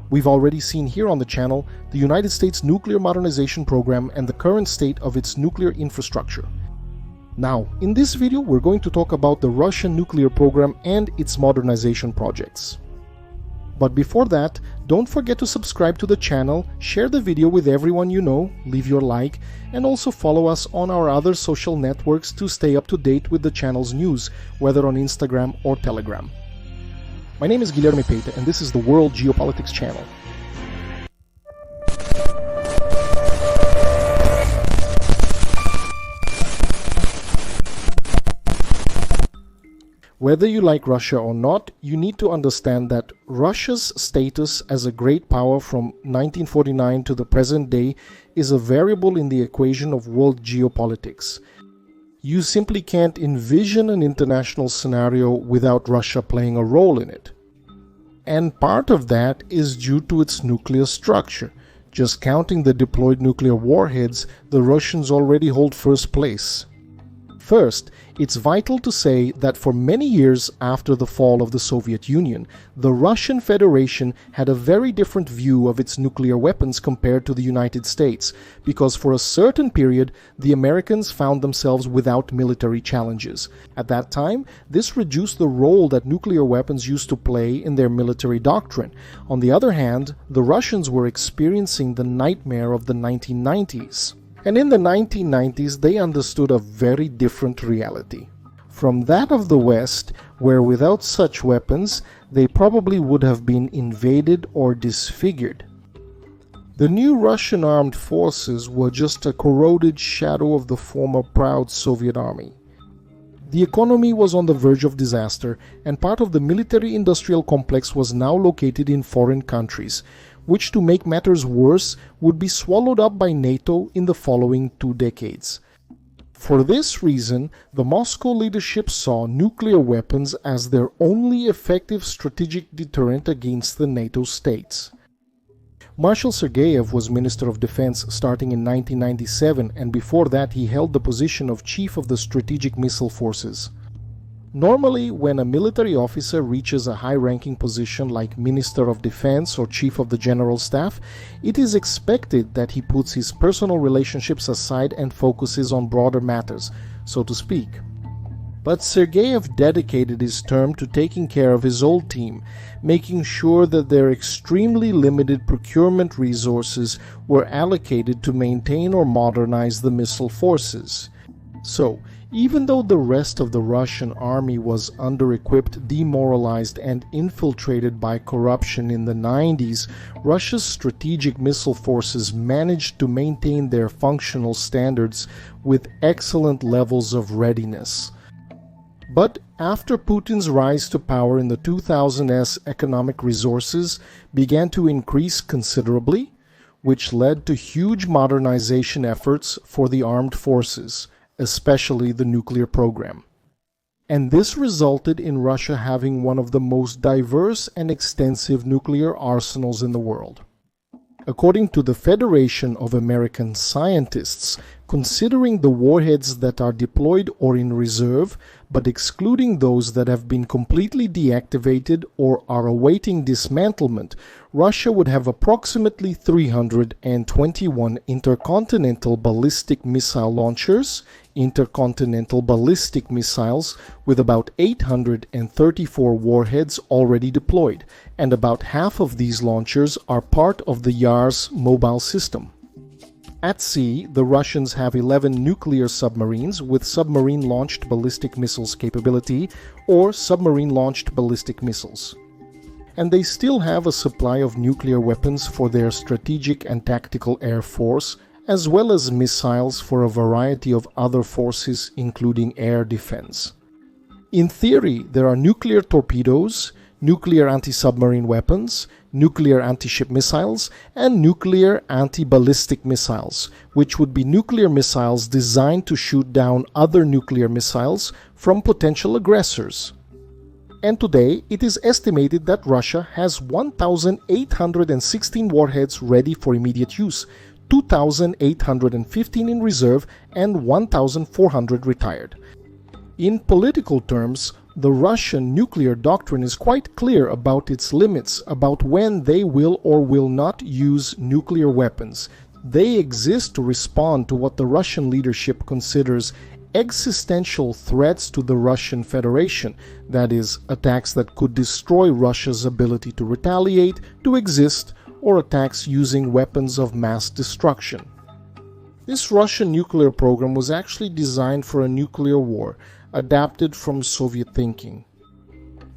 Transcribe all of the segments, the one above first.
We've already seen here on the channel the United States nuclear modernization program and the current state of its nuclear infrastructure. Now, in this video, we're going to talk about the Russian nuclear program and its modernization projects. But before that, don't forget to subscribe to the channel, share the video with everyone you know, leave your like, and also follow us on our other social networks to stay up to date with the channel's news, whether on Instagram or Telegram. My name is Guilherme Peita, and this is the World Geopolitics channel. Whether you like Russia or not, you need to understand that Russia's status as a great power from 1949 to the present day is a variable in the equation of world geopolitics. You simply can't envision an international scenario without Russia playing a role in it. And part of that is due to its nuclear structure. Just counting the deployed nuclear warheads, the Russians already hold first place. First, it's vital to say that for many years after the fall of the Soviet Union, the Russian Federation had a very different view of its nuclear weapons compared to the United States, because for a certain period, the Americans found themselves without military challenges. At that time, this reduced the role that nuclear weapons used to play in their military doctrine. On the other hand, the Russians were experiencing the nightmare of the 1990s. And in the 1990s, they understood a very different reality from that of the West, where without such weapons, they probably would have been invaded or disfigured. The new Russian armed forces were just a corroded shadow of the former proud Soviet army. The economy was on the verge of disaster, and part of the military-industrial complex was now located in foreign countries, which, to make matters worse, would be swallowed up by NATO in the following 2 decades. For this reason, the Moscow leadership saw nuclear weapons as their only effective strategic deterrent against the NATO states. Marshal Sergeyev was Minister of Defense starting in 1997, and before that he held the position of Chief of the Strategic Missile Forces. Normally, when a military officer reaches a high-ranking position like Minister of Defense or Chief of the General Staff, it is expected that he puts his personal relationships aside and focuses on broader matters, so to speak. But Sergeyev dedicated his term to taking care of his old team, making sure that their extremely limited procurement resources were allocated to maintain or modernize the missile forces. So, even though the rest of the Russian army was under-equipped, demoralized, and infiltrated by corruption in the 90s, Russia's strategic missile forces managed to maintain their functional standards with excellent levels of readiness. But after Putin's rise to power in the 2000s, economic resources began to increase considerably, which led to huge modernization efforts for the armed forces, especially the nuclear program. And this resulted in Russia having one of the most diverse and extensive nuclear arsenals in the world. According to the Federation of American Scientists, considering the warheads that are deployed or in reserve, but excluding those that have been completely deactivated or are awaiting dismantlement, Russia would have approximately 321 intercontinental ballistic missile launchers, intercontinental ballistic missiles with about 834 warheads already deployed, and about half of these launchers are part of the Yars mobile system. At sea, the Russians have 11 nuclear submarines with submarine-launched ballistic missiles capability, or submarine-launched ballistic missiles. And they still have a supply of nuclear weapons for their strategic and tactical air force, as well as missiles for a variety of other forces, including air defense. In theory, there are nuclear torpedoes, nuclear anti-submarine weapons, nuclear anti-ship missiles, and nuclear anti-ballistic missiles, which would be nuclear missiles designed to shoot down other nuclear missiles from potential aggressors. And today, it is estimated that Russia has 1,816 warheads ready for immediate use, 2,815 in reserve, and 1,400 retired. In political terms, The Russian nuclear doctrine is quite clear about its limits, about when they will or will not use nuclear weapons. They exist to respond to what the Russian leadership considers existential threats to the Russian Federation, that is, attacks that could destroy Russia's ability to retaliate, to exist, or attacks using weapons of mass destruction. This Russian nuclear program was actually designed for a nuclear war, adapted from Soviet thinking.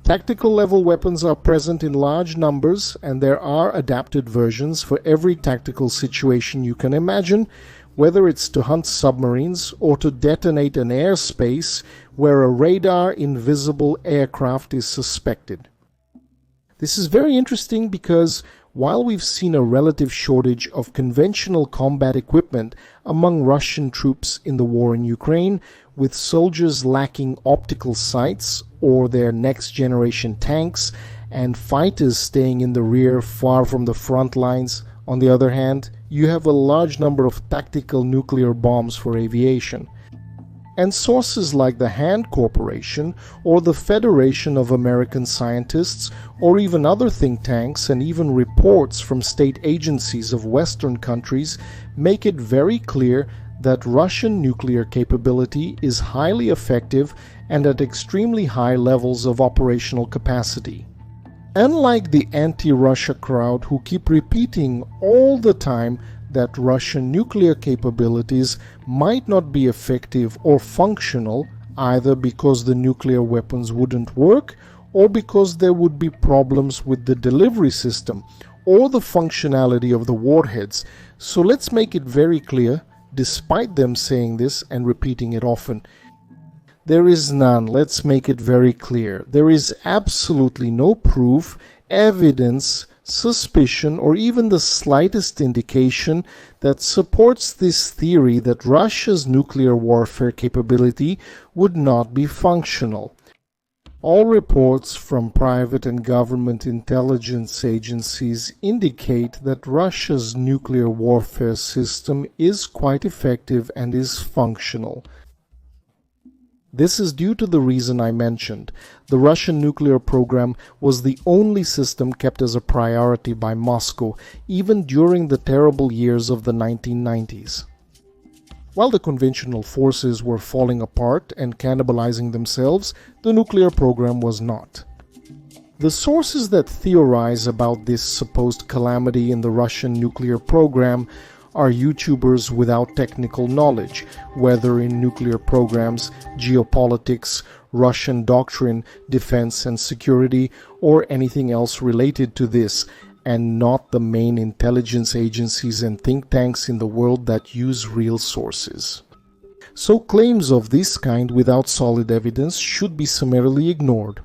Tactical level weapons are present in large numbers, and there are adapted versions for every tactical situation you can imagine, whether it's to hunt submarines or to detonate an airspace where a radar invisible aircraft is suspected. This is very interesting because while we've seen a relative shortage of conventional combat equipment among Russian troops in the war in Ukraine, with soldiers lacking optical sights or their next-generation tanks, and fighters staying in the rear far from the front lines, on the other hand, you have a large number of tactical nuclear bombs for aviation. And sources like the Hand Corporation or the Federation of American Scientists or even other think tanks and even reports from state agencies of Western countries make it very clear that Russian nuclear capability is highly effective and at extremely high levels of operational capacity. Unlike the anti-Russia crowd who keep repeating all the time that Russian nuclear capabilities might not be effective or functional, either because the nuclear weapons wouldn't work or because there would be problems with the delivery system or the functionality of the warheads. So let's make it very clear, despite them saying this and repeating it often, there is none, let's make it very clear, there is absolutely no proof, evidence, suspicion, or even the slightest indication that supports this theory that Russia's nuclear warfare capability would not be functional. All reports from private and government intelligence agencies indicate that Russia's nuclear warfare system is quite effective and is functional. This is due to the reason I mentioned. The Russian nuclear program was the only system kept as a priority by Moscow, even during the terrible years of the 1990s. While the conventional forces were falling apart and cannibalizing themselves, the nuclear program was not. The sources that theorize about this supposed calamity in the Russian nuclear program are YouTubers without technical knowledge, whether in nuclear programs, geopolitics, Russian doctrine, defense and security, or anything else related to this, and not the main intelligence agencies and think tanks in the world that use real sources. So claims of this kind without solid evidence should be summarily ignored.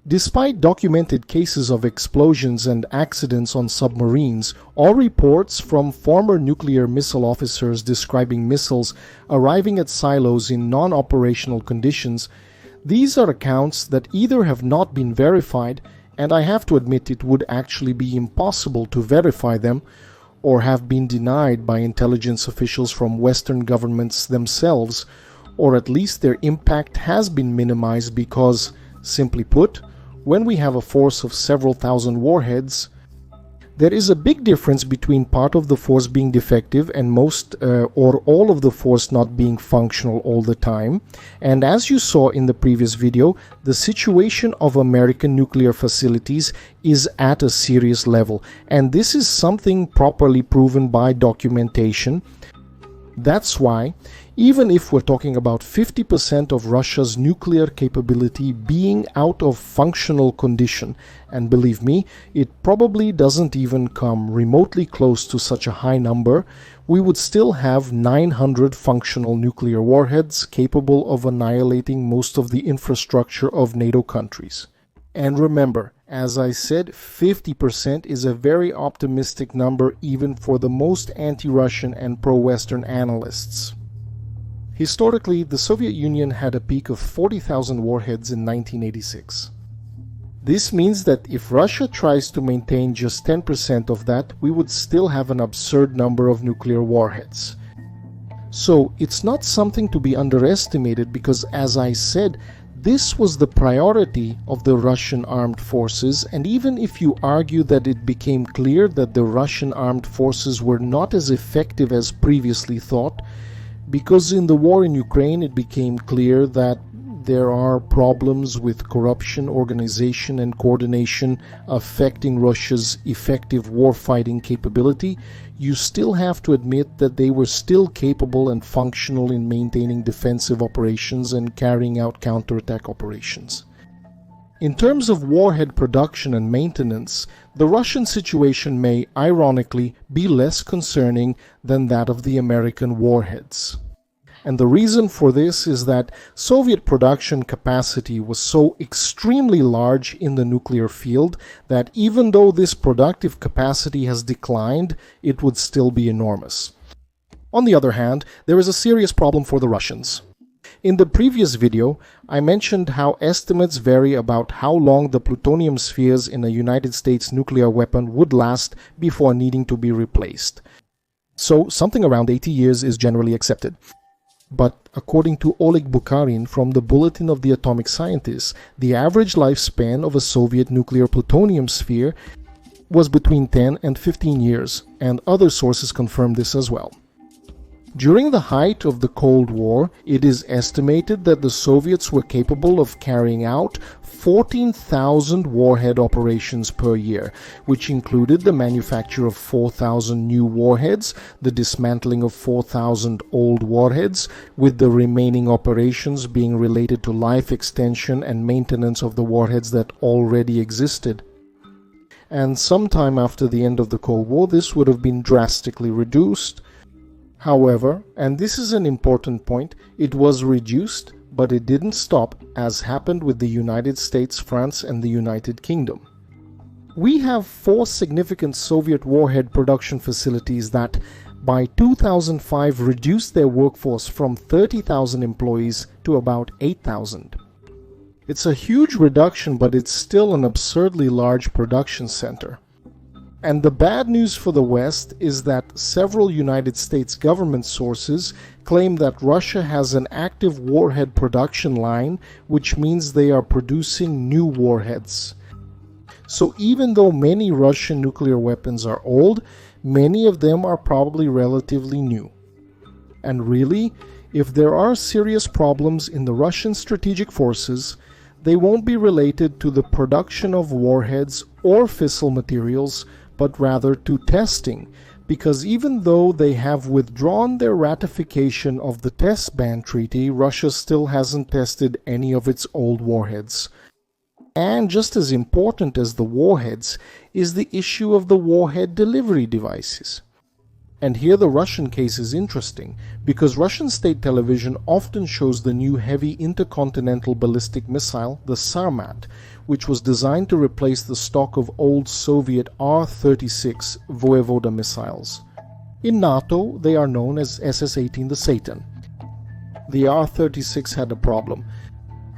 Despite documented cases of explosions and accidents on submarines, or reports from former nuclear missile officers describing missiles arriving at silos in non-operational conditions, these are accounts that either have not been verified, and I have to admit it would actually be impossible to verify them, or have been denied by intelligence officials from Western governments themselves, or at least their impact has been minimized because, simply put, when we have a force of several thousand warheads, there is a big difference between part of the force being defective and most or all of the force not being functional all the time. And as you saw in the previous video, the situation of American nuclear facilities is at a serious level, and this is something properly proven by documentation. That's why, even if we're talking about 50% of Russia's nuclear capability being out of functional condition, and believe me, it probably doesn't even come remotely close to such a high number, we would still have 900 functional nuclear warheads capable of annihilating most of the infrastructure of NATO countries. And remember, as I said, 50% is a very optimistic number even for the most anti-Russian and pro-Western analysts. Historically, the Soviet Union had a peak of 40,000 warheads in 1986. This means that if Russia tries to maintain just 10% of that, we would still have an absurd number of nuclear warheads. So it's not something to be underestimated because, as I said, This was the priority of the Russian armed forces, and even if you argue that it became clear that the Russian armed forces were not as effective as previously thought, because in the war in Ukraine it became clear that there are problems with corruption, organization, and coordination affecting Russia's effective warfighting capability, you still have to admit that they were still capable and functional in maintaining defensive operations and carrying out counterattack operations. In terms of warhead production and maintenance, the Russian situation may, ironically, be less concerning than that of the American warheads. And the reason for this is that Soviet production capacity was so extremely large in the nuclear field that even though this productive capacity has declined, it would still be enormous. On the other hand, there is a serious problem for the Russians. In the previous video, I mentioned how estimates vary about how long the plutonium spheres in a United States nuclear weapon would last before needing to be replaced. So something around 80 years is generally accepted. But according to Oleg Bukharin from the Bulletin of the Atomic Scientists, the average lifespan of a Soviet nuclear plutonium sphere was between 10 and 15 years, and other sources confirm this as well. During the height of the Cold War, it is estimated that the Soviets were capable of carrying out 14,000 warhead operations per year, which included the manufacture of 4,000 new warheads, the dismantling of 4,000 old warheads, with the remaining operations being related to life extension and maintenance of the warheads that already existed. And sometime after the end of the Cold War, this would have been drastically reduced. However, and this is an important point, it was reduced, but it didn't stop, as happened with the United States, France, and the United Kingdom. We have 4 significant Soviet warhead production facilities that, by 2005, reduced their workforce from 30,000 employees to about 8,000. It's a huge reduction, but it's still an absurdly large production center. And the bad news for the West is that several United States government sources claim that Russia has an active warhead production line, which means they are producing new warheads. So even though many Russian nuclear weapons are old, many of them are probably relatively new. And really, if there are serious problems in the Russian strategic forces, they won't be related to the production of warheads or fissile materials, but rather to testing, because even though they have withdrawn their ratification of the Test Ban Treaty, Russia still hasn't tested any of its old warheads. And just as important as the warheads is the issue of the warhead delivery devices. And here the Russian case is interesting, because Russian state television often shows the new heavy intercontinental ballistic missile, the Sarmat, which was designed to replace the stock of old Soviet R-36 Voyevoda missiles. In NATO, they are known as SS-18 the Satan. The R-36 had a problem.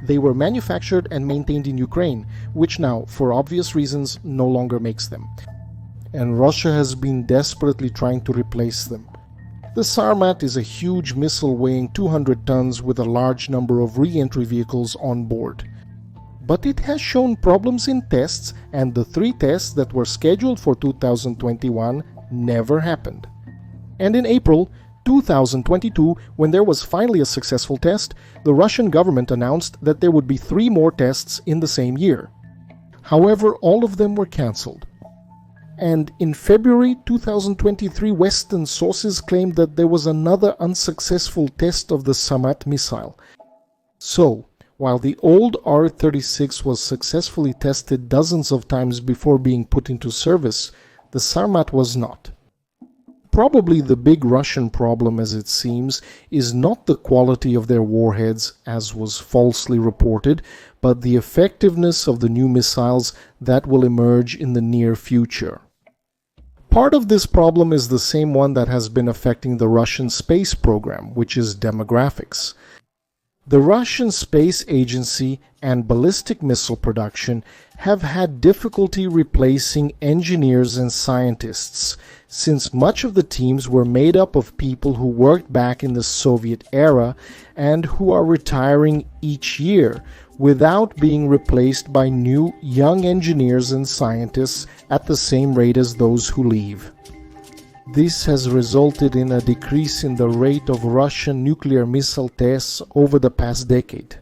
They were manufactured and maintained in Ukraine, which now, for obvious reasons, no longer makes them. And Russia has been desperately trying to replace them. The Sarmat is a huge missile weighing 200 tons with a large number of re-entry vehicles on board. But it has shown problems in tests, and the 3 tests that were scheduled for 2021 never happened. And in April 2022, when there was finally a successful test, the Russian government announced that there would be 3 more tests in the same year. However, all of them were cancelled. And in February 2023, Western sources claimed that there was another unsuccessful test of the Sarmat missile. So, while the old R-36 was successfully tested dozens of times before being put into service, the Sarmat was not. Probably the big Russian problem, as it seems, is not the quality of their warheads, as was falsely reported, but the effectiveness of the new missiles that will emerge in the near future. Part of this problem is the same one that has been affecting the Russian space program, which is demographics. The Russian Space Agency and ballistic missile production have had difficulty replacing engineers and scientists, since much of the teams were made up of people who worked back in the Soviet era and who are retiring each year, without being replaced by new young engineers and scientists at the same rate as those who leave. This has resulted in a decrease in the rate of Russian nuclear missile tests over the past decade.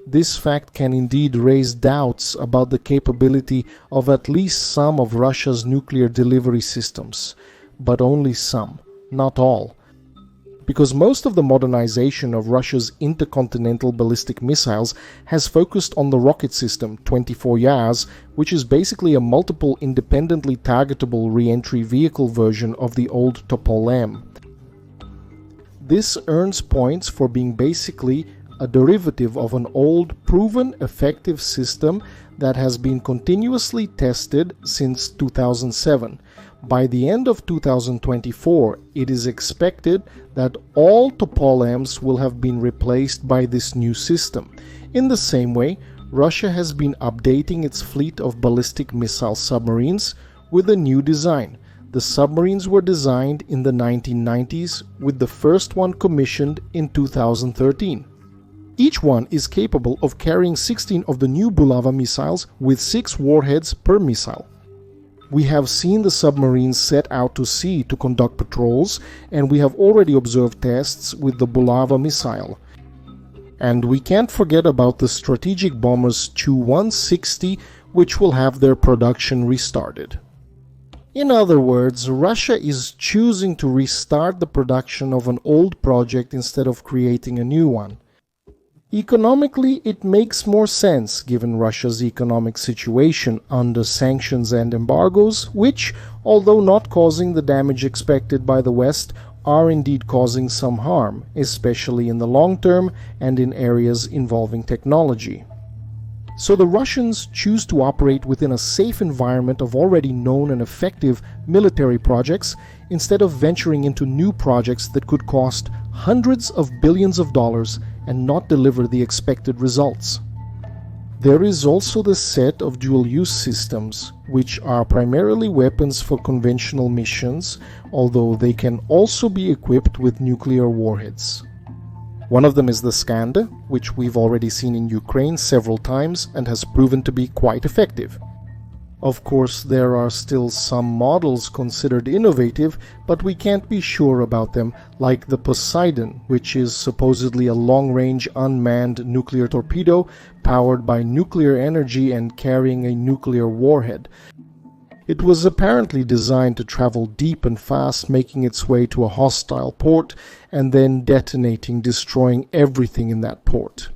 This fact can indeed raise doubts about the capability of at least some of Russia's nuclear delivery systems, but only some, not all. Because most of the modernization of Russia's intercontinental ballistic missiles has focused on the rocket system 24 Yars, which is basically a multiple independently targetable re-entry vehicle version of the old Topol-M. This earns points for being basically a derivative of an old, proven, effective system that has been continuously tested since 2007. By the end of 2024, it is expected that all Topol-Ms will have been replaced by this new system. In the same way, Russia has been updating its fleet of ballistic missile submarines with a new design. The submarines were designed in the 1990s, with the first one commissioned in 2013. Each one is capable of carrying 16 of the new Bulava missiles with 6 warheads per missile. We have seen the submarines set out to sea to conduct patrols, and we have already observed tests with the Bulava missile. And we can't forget about the strategic bombers Chu-160, which will have their production restarted. In other words, Russia is choosing to restart the production of an old project instead of creating a new one. Economically, it makes more sense given Russia's economic situation under sanctions and embargoes, which, although not causing the damage expected by the West, are indeed causing some harm, especially in the long term and in areas involving technology. So the Russians choose to operate within a safe environment of already known and effective military projects instead of venturing into new projects that could cost hundreds of billions of dollars and not deliver the expected results. There is also the set of dual-use systems, which are primarily weapons for conventional missions, although they can also be equipped with nuclear warheads. One of them is the Skander, which we've already seen in Ukraine several times and has proven to be quite effective. Of course, there are still some models considered innovative, but we can't be sure about them, like the Poseidon, which is supposedly a long-range unmanned nuclear torpedo powered by nuclear energy and carrying a nuclear warhead. It was apparently designed to travel deep and fast, making its way to a hostile port and then detonating, destroying everything in that port.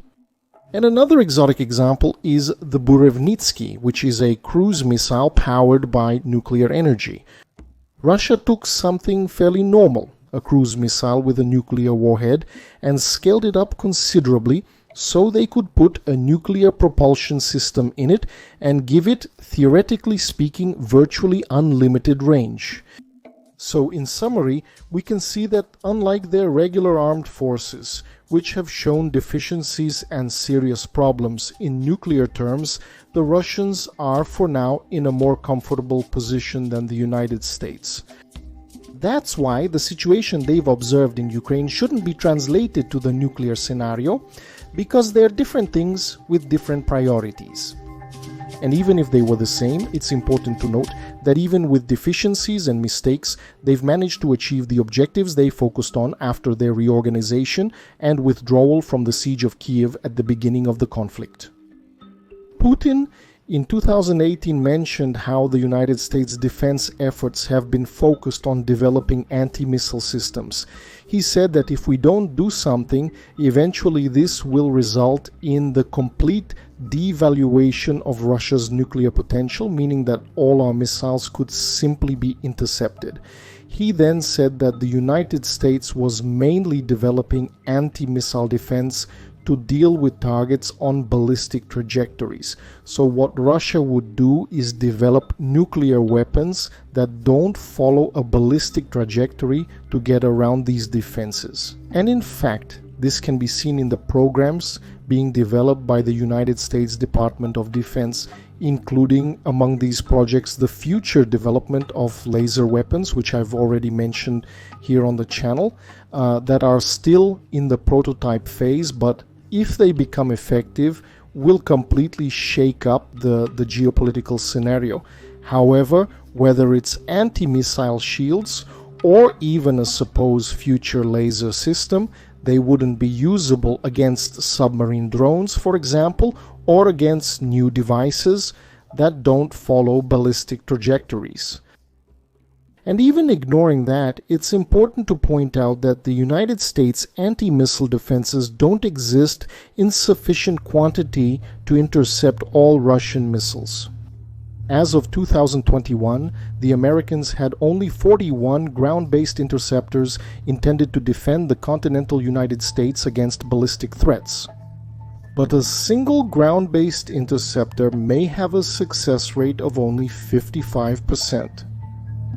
And another exotic example is the Burevnitsky, which is a cruise missile powered by nuclear energy. Russia took something fairly normal, a cruise missile with a nuclear warhead, and scaled it up considerably so they could put a nuclear propulsion system in it and give it, theoretically speaking, virtually unlimited range. So in summary, we can see that unlike their regular armed forces, which have shown deficiencies and serious problems in nuclear terms, the Russians are for now in a more comfortable position than the United States. That's why the situation they've observed in Ukraine shouldn't be translated to the nuclear scenario, because they're different things with different priorities. And even if they were the same, it's important to note that even with deficiencies and mistakes, they've managed to achieve the objectives they focused on after their reorganization and withdrawal from the siege of Kiev at the beginning of the conflict. Putin in 2018 mentioned how the United States defense efforts have been focused on developing anti-missile systems. He said that if we don't do something, eventually this will result in the complete devaluation of Russia's nuclear potential, meaning that all our missiles could simply be intercepted. He then said that the United States was mainly developing anti-missile defense to deal with targets on ballistic trajectories. So what Russia would do is develop nuclear weapons that don't follow a ballistic trajectory to get around these defenses. And in fact, this can be seen in the programs being developed by the United States Department of Defense, including among these projects the future development of laser weapons, which I've already mentioned here on the channel, that are still in the prototype phase, but if they become effective, will completely shake up the geopolitical scenario. However, whether it's anti-missile shields or even a supposed future laser system, they wouldn't be usable against submarine drones, for example, or against new devices that don't follow ballistic trajectories. And even ignoring that, it's important to point out that the United States anti-missile defenses don't exist in sufficient quantity to intercept all Russian missiles. As of 2021, the Americans had only 41 ground-based interceptors intended to defend the continental United States against ballistic threats. But a single ground-based interceptor may have a success rate of only 55%.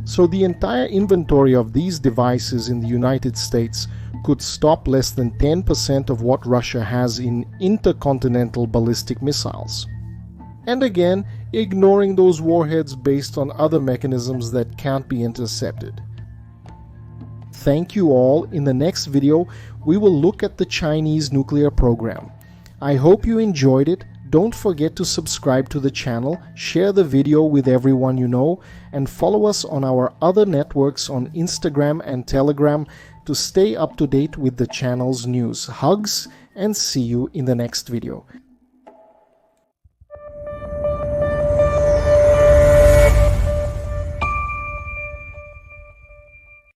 So the entire inventory of these devices in the United States could stop less than 10% of what Russia has in intercontinental ballistic missiles. And again, ignoring those warheads based on other mechanisms that can't be intercepted. Thank you all. In the next video, we will look at the Chinese nuclear program. I hope you enjoyed it. Don't forget to subscribe to the channel, share the video with everyone you know, and follow us on our other networks on Instagram and Telegram to stay up to date with the channel's news. Hugs, and see you in the next video.